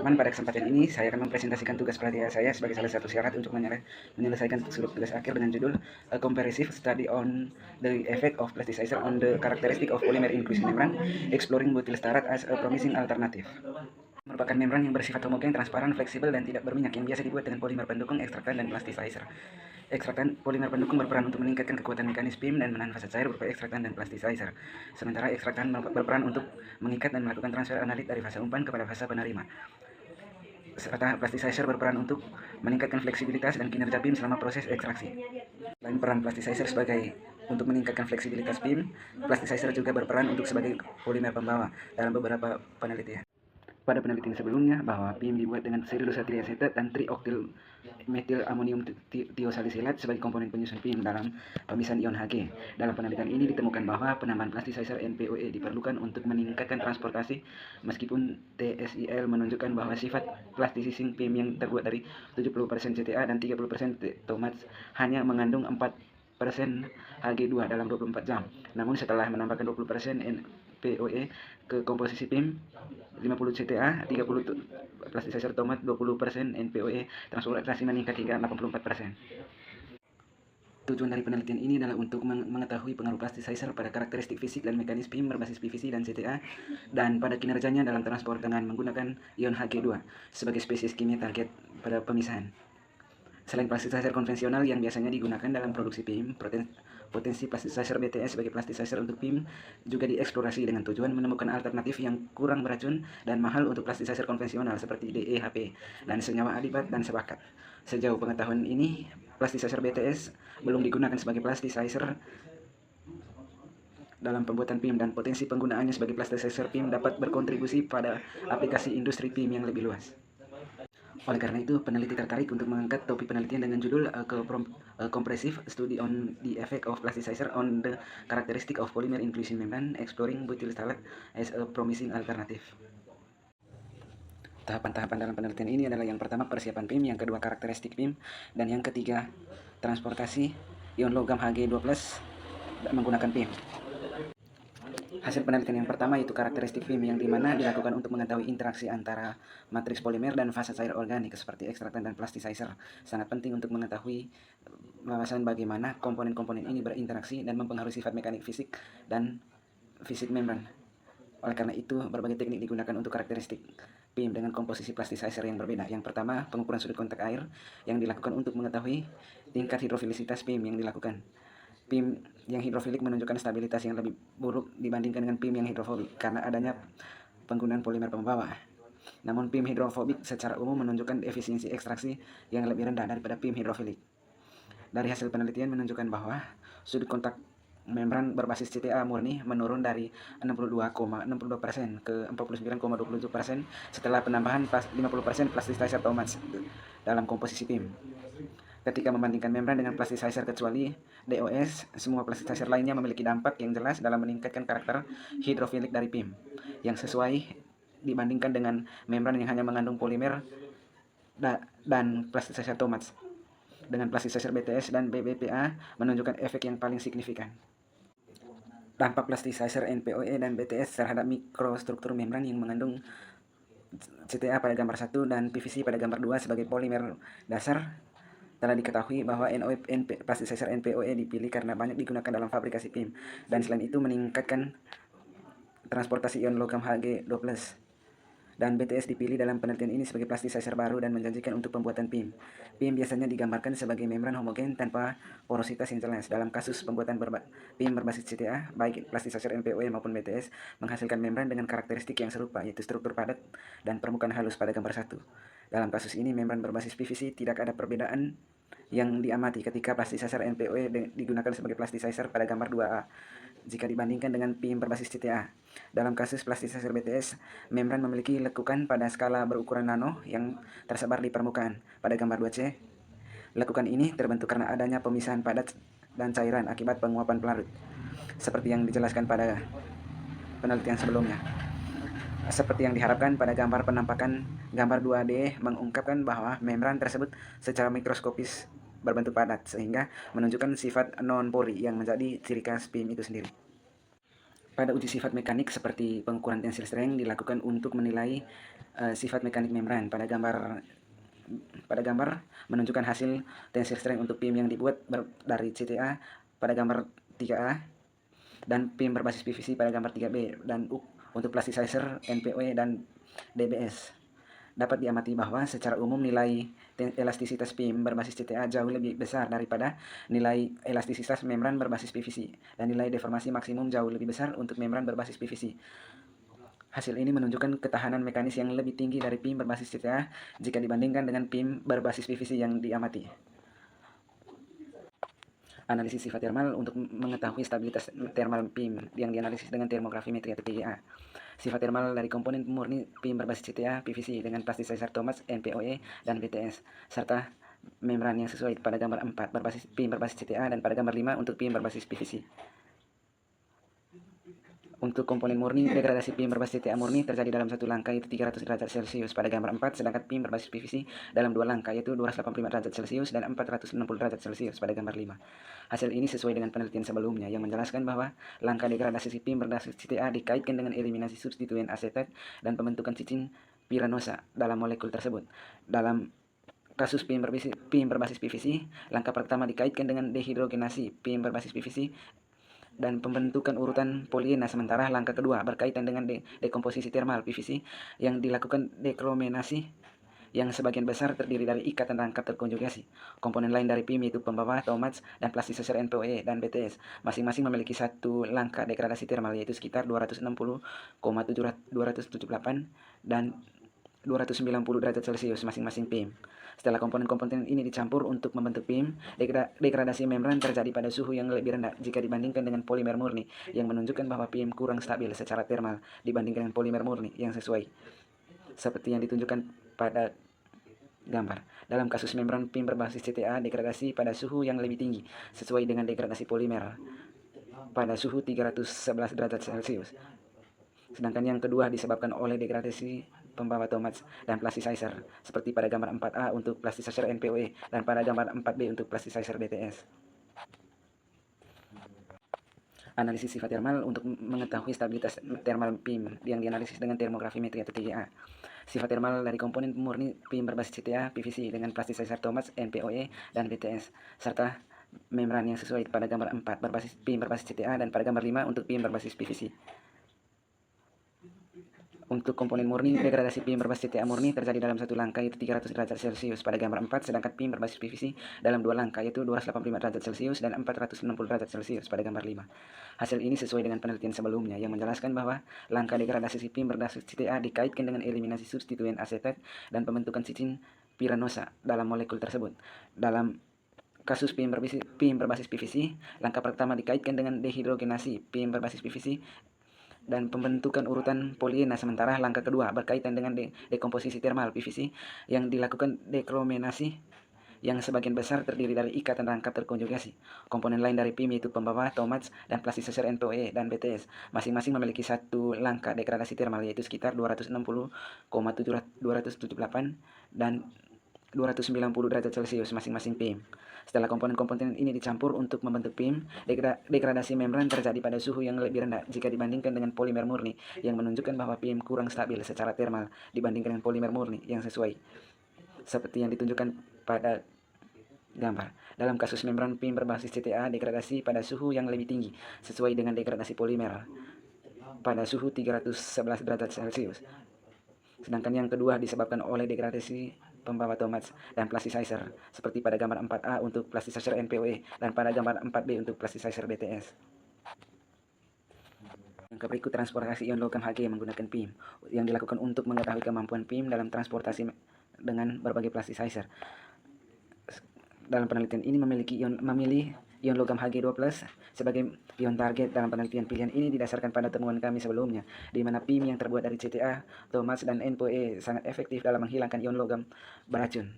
teman-teman, pada kesempatan ini saya akan mempresentasikan tugas pelatihan saya sebagai salah satu syarat untuk menyelesaikan tugas akhir dengan judul A Comprehensive Study on the Effect of Plasticizer on the Characteristic of Polymer Inclusion Membrane, Exploring Butyl Phthalate as a Promising Alternative. Merupakan membran yang bersifat homogen, transparan, fleksibel, dan tidak berminyak yang biasa dibuat dengan polimer pendukung, ekstraktan, dan plasticizer. Ekstraktan polimer pendukung berperan untuk meningkatkan kekuatan mekanis PIM dan menahan fase cair berupa ekstraktan dan plasticizer. Sementara ekstraktan berperan untuk mengikat dan melakukan transfer analit dari fase umpan kepada fase penerima. Serta plasticizer berperan untuk meningkatkan fleksibilitas dan kinerja PIM selama proses ekstraksi. Selain peran plasticizer sebagai untuk meningkatkan fleksibilitas PIM, plasticizer juga berperan untuk sebagai polimer pembawa dalam beberapa penelitian. Pada penelitian sebelumnya, bahwa PIM dibuat dengan selulosa triasetat dan trioktil metil amonium tiosalisilat sebagai komponen penyusun PIM dalam pemisahan ion Hg. Dalam penelitian ini ditemukan bahwa penambahan plasticizer NPOE diperlukan untuk meningkatkan transportasi, meskipun TSIL menunjukkan bahwa sifat plasticizing PIM yang terbuat dari 70% CTA dan 30% TOMAS hanya mengandung 4% Hg2 dalam 24 jam. Namun setelah menambahkan 20% NPOE ke komposisi PIM, 50 CTA, 30 plasticizer tomat, 20% NPOE, transportasi meningkat hingga 84%. Tujuan dari penelitian ini adalah untuk mengetahui pengaruh plasticizer pada karakteristik fisik dan mekanis PIM berbasis PVC dan CTA, dan pada kinerjanya dalam transport dengan menggunakan ion Hg2 sebagai spesies kimia target pada pemisahan. Selain plasticizer konvensional yang biasanya digunakan dalam produksi PIM, potensi plasticizer BTS sebagai plasticizer untuk PIM juga dieksplorasi dengan tujuan menemukan alternatif yang kurang beracun dan mahal untuk plasticizer konvensional seperti DEHP dan senyawa adibat dan sebakat. Sejauh pengetahuan ini, plasticizer BTS belum digunakan sebagai plasticizer dalam pembuatan PIM, dan potensi penggunaannya sebagai plasticizer PIM dapat berkontribusi pada aplikasi industri PIM yang lebih luas. Oleh karena itu, peneliti tertarik untuk mengangkat topik penelitian dengan judul Comprehensive Study on the Effect of Plasticizer on the Characteristic of Polymer Inclusion Membrane, Exploring Butyl Phthalate as a Promising Alternative. Tahapan-tahapan dalam penelitian ini adalah: yang pertama, persiapan PIM; yang kedua, karakteristik PIM; dan yang ketiga, transportasi ion logam Hg2+ menggunakan PIM. Hasil penelitian yang pertama yaitu karakteristik PIM, yang dimana dilakukan untuk mengetahui interaksi antara matriks polimer dan fase cair organik seperti ekstraktan dan plasticizer. Sangat penting untuk mengetahui wawasan bagaimana komponen-komponen ini berinteraksi dan mempengaruhi sifat mekanik fisik dan fisik membran. Oleh karena itu, berbagai teknik digunakan untuk karakteristik PIM dengan komposisi plasticizer yang berbeda. Yang pertama, pengukuran sudut kontak air yang dilakukan untuk mengetahui tingkat hidrofilisitas PIM yang dilakukan. PIM yang hidrofilik menunjukkan stabilitas yang lebih buruk dibandingkan dengan PIM yang hidrofobik karena adanya penggunaan polimer pembawa. Namun PIM hidrofobik secara umum menunjukkan efisiensi ekstraksi yang lebih rendah daripada PIM hidrofilik. Dari hasil penelitian menunjukkan bahwa sudut kontak membran berbasis CTA murni menurun dari 62,62% ke 49,27% setelah penambahan 50% plasticizer Thomas dalam komposisi PIM. Ketika membandingkan membran dengan plasticizer kecuali DOS, semua plasticizer lainnya memiliki dampak yang jelas dalam meningkatkan karakter hidrofilik dari PIM, yang sesuai dibandingkan dengan membran yang hanya mengandung polimer dan plasticizer Thomas. Dengan plasticizer BTS dan BBPA menunjukkan efek yang paling signifikan. Dampak plasticizer NPOE dan BTS terhadap mikrostruktur membran yang mengandung CTA pada gambar 1 dan PVC pada gambar 2 sebagai polimer dasar. Telah diketahui bahwa plasticizer NPOE dipilih karena banyak digunakan dalam fabrikasi PIM, dan selain itu meningkatkan transportasi ion logam Hg2+. Dan BTS dipilih dalam penelitian ini sebagai plasticizer baru dan menjanjikan untuk pembuatan PIM. PIM biasanya digambarkan sebagai membran homogen tanpa porositas yang jelas. Dalam kasus pembuatan PIM berbasis CTA, baik plasticizer NPOE maupun BTS menghasilkan membran dengan karakteristik yang serupa, yaitu struktur padat dan permukaan halus pada gambar 1. Dalam kasus ini, membran berbasis PVC tidak ada perbedaan yang diamati ketika plasticizer NPOE digunakan sebagai plasticizer pada gambar 2A jika dibandingkan dengan PIM berbasis CTA. Dalam kasus plasticizer BTS, membran memiliki lekukan pada skala berukuran nano yang tersebar di permukaan. Pada gambar 2C, lekukan ini terbentuk karena adanya pemisahan padat dan cairan akibat penguapan pelarut, seperti yang dijelaskan pada penelitian sebelumnya. Seperti yang diharapkan pada gambar penampakan, gambar 2D mengungkapkan bahwa membran tersebut secara mikroskopis berbentuk padat, sehingga menunjukkan sifat non-pori yang menjadi ciri khas PIM itu sendiri. Pada uji sifat mekanik seperti pengukuran tensile strength dilakukan untuk menilai sifat mekanik membran. Pada gambar menunjukkan hasil tensile strength untuk PIM yang dibuat dari CTA pada gambar 3A dan PIM berbasis PVC pada gambar 3B, dan untuk plasticizer, NPOE, dan DBS. Dapat diamati bahwa secara umum nilai elastisitas PIM berbasis CTA jauh lebih besar daripada nilai elastisitas membran berbasis PVC, dan nilai deformasi maksimum jauh lebih besar untuk membran berbasis PVC. Hasil ini menunjukkan ketahanan mekanis yang lebih tinggi dari PIM berbasis CTA jika dibandingkan dengan PIM berbasis PVC yang diamati. Analisis sifat thermal untuk mengetahui stabilitas thermal PIM yang dianalisis dengan termografimetri atau TGA. Sifat thermal dari komponen murni PIM berbasis CTA, PVC dengan plasticizer Thomas, NPOE, dan BTS, serta membran yang sesuai pada gambar 4 berbasis PIM berbasis CTA dan pada gambar 5 untuk PIM berbasis PVC. Untuk komponen murni, degradasi PIM berbasis CTA murni terjadi dalam satu langkah yaitu 300 derajat Celcius pada gambar 4, sedangkan PIM berbasis PVC dalam dua langkah yaitu 285 derajat Celcius dan 460 derajat Celcius pada gambar 5. Hasil ini sesuai dengan penelitian sebelumnya yang menjelaskan bahwa langkah degradasi PIM berbasis CTA dikaitkan dengan eliminasi substituen asetat dan pembentukan cicing piranosa dalam molekul tersebut. Dalam kasus PIM berbasis PVC, langkah pertama dikaitkan dengan dehidrogenasi PIM berbasis PVC dan pembentukan urutan poliena, sementara langkah kedua berkaitan dengan dekomposisi thermal PVC yang dilakukan dekromenasi yang sebagian besar terdiri dari ikatan rangkap terkonjugasi. Komponen lain dari PIM yaitu pembawa, TOMATS, dan plasticizer NPOE dan BTS masing-masing memiliki satu langkah degradasi thermal yaitu sekitar 260,278 dan 290 derajat Celcius masing-masing PIM. Setelah komponen-komponen ini dicampur untuk membentuk PIM, degradasi membran terjadi pada suhu yang lebih rendah jika dibandingkan dengan polimer murni, yang menunjukkan bahwa PIM kurang stabil secara thermal dibandingkan dengan polimer murni yang sesuai, seperti yang ditunjukkan pada gambar. Dalam kasus membran PIM berbasis CTA, degradasi pada suhu yang lebih tinggi, sesuai dengan degradasi polimer pada suhu 311 derajat Celcius. Sedangkan yang kedua disebabkan oleh degradasi pembawa TOMATS dan plasticizer, seperti pada gambar 4A untuk plasticizer NPOE dan pada gambar 4B untuk plasticizer BTS. Analisis sifat thermal untuk mengetahui stabilitas thermal PIM yang dianalisis dengan termografimetri atau TGA. Sifat thermal dari komponen murni PIM berbasis CTA, PVC dengan plasticizer Thomas, NPOE, dan BTS, serta membran yang sesuai pada gambar 4 berbasis PIM berbasis CTA dan pada gambar 5 untuk PIM berbasis PVC. Untuk komponen murni, degradasi PIM berbasis CTA murni terjadi dalam satu langkah yaitu 300 derajat Celcius pada gambar 4, sedangkan PIM berbasis PVC dalam dua langkah yaitu 285 derajat Celcius dan 460 derajat Celcius pada gambar 5. Hasil ini sesuai dengan penelitian sebelumnya yang menjelaskan bahwa langkah degradasi PIM berbasis CTA dikaitkan dengan eliminasi substituen asetat dan pembentukan cicing piranosa dalam molekul tersebut. Dalam kasus PIM berbasis PVC, langkah pertama dikaitkan dengan dehidrogenasi PIM berbasis PVC dan pembentukan urutan poliena, sementara langkah kedua berkaitan dengan dekomposisi thermal PVC yang dilakukan dekromenasi yang sebagian besar terdiri dari ikatan rangkap terkonjugasi. Komponen lain dari PIM yaitu pembawa, TOMATS, dan plasticizer NPOE dan BTS masing-masing memiliki satu langkah degradasi thermal yaitu sekitar 260,278 dan 290 derajat Celcius masing-masing PIM. Setelah komponen-komponen ini dicampur untuk membentuk PIM, degradasi membran terjadi pada suhu yang lebih rendah jika dibandingkan dengan polimer murni, yang menunjukkan bahwa PIM kurang stabil secara thermal dibandingkan dengan polimer murni yang sesuai, seperti yang ditunjukkan pada gambar. Dalam kasus membran PIM berbasis CTA, degradasi pada suhu yang lebih tinggi, sesuai dengan degradasi polimer pada suhu 311 derajat Celcius. Sedangkan yang kedua disebabkan oleh degradasi pembawa TOMATS dan plasticizer, seperti pada gambar 4A untuk plasticizer NPOE dan pada gambar 4B untuk plasticizer BTS. Yang berikut transportasi ion logam Hg menggunakan PIM yang dilakukan untuk mengetahui kemampuan PIM dalam transportasi dengan berbagai plasticizer. Dalam penelitian ini memilih ion logam Hg2+ sebagai ion target. Dalam penelitian pilihan ini didasarkan pada temuan kami sebelumnya, di mana PIM yang terbuat dari CTA, TOMATS, dan NPOE sangat efektif dalam menghilangkan ion logam beracun.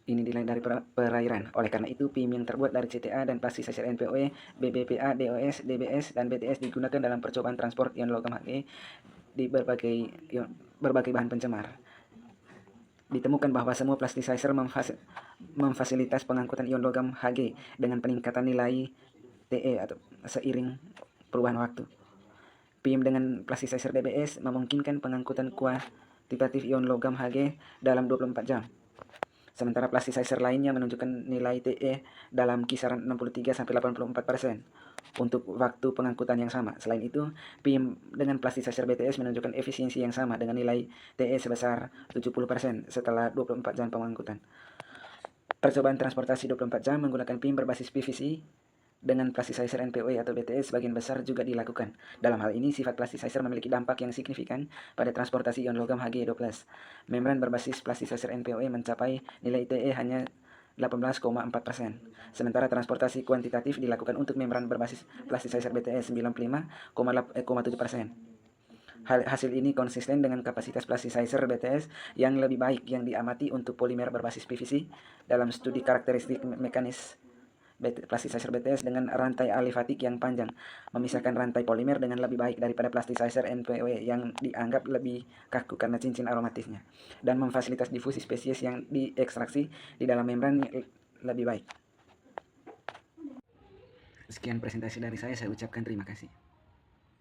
Ini nilai dari perairan. Oleh karena itu, PIM yang terbuat dari CTA dan plasticizer NPOE, BBPA, DOS, DBS, dan BTS digunakan dalam percobaan transport ion logam Hg di berbagai bahan pencemar. Ditemukan bahwa semua plasticizer memfasilitas pengangkutan ion logam Hg dengan peningkatan nilai Te atau seiring perubahan waktu. PIM dengan plasticizer BBS memungkinkan pengangkutan kuantitatif ion logam Hg dalam 24 jam. Sementara plasticizer lainnya menunjukkan nilai Te dalam kisaran 63-84% untuk waktu pengangkutan yang sama. Selain itu, PIM dengan plasticizer BTS menunjukkan efisiensi yang sama dengan nilai Te sebesar 70% setelah 24 jam pengangkutan. Percobaan transportasi 24 jam menggunakan PIM berbasis PVC dengan plasticizer NPOE atau BTS sebagian besar juga dilakukan. Dalam hal ini, sifat plasticizer memiliki dampak yang signifikan pada transportasi ion logam Hg2+. Membran berbasis plasticizer NPOE mencapai nilai Te hanya 18,4%. Sementara transportasi kuantitatif dilakukan untuk membran berbasis plasticizer BTS 95,7%. Hasil ini konsisten dengan kapasitas plasticizer BTS yang lebih baik yang diamati untuk polimer berbasis PVC dalam studi karakteristik mekanis plasticizer BTS dengan rantai alifatik yang panjang, memisahkan rantai polimer dengan lebih baik daripada plasticizer NPOE yang dianggap lebih kaku karena cincin aromatisnya, dan memfasilitas difusi spesies yang diekstraksi di dalam membran lebih baik. Sekian presentasi dari saya ucapkan terima kasih.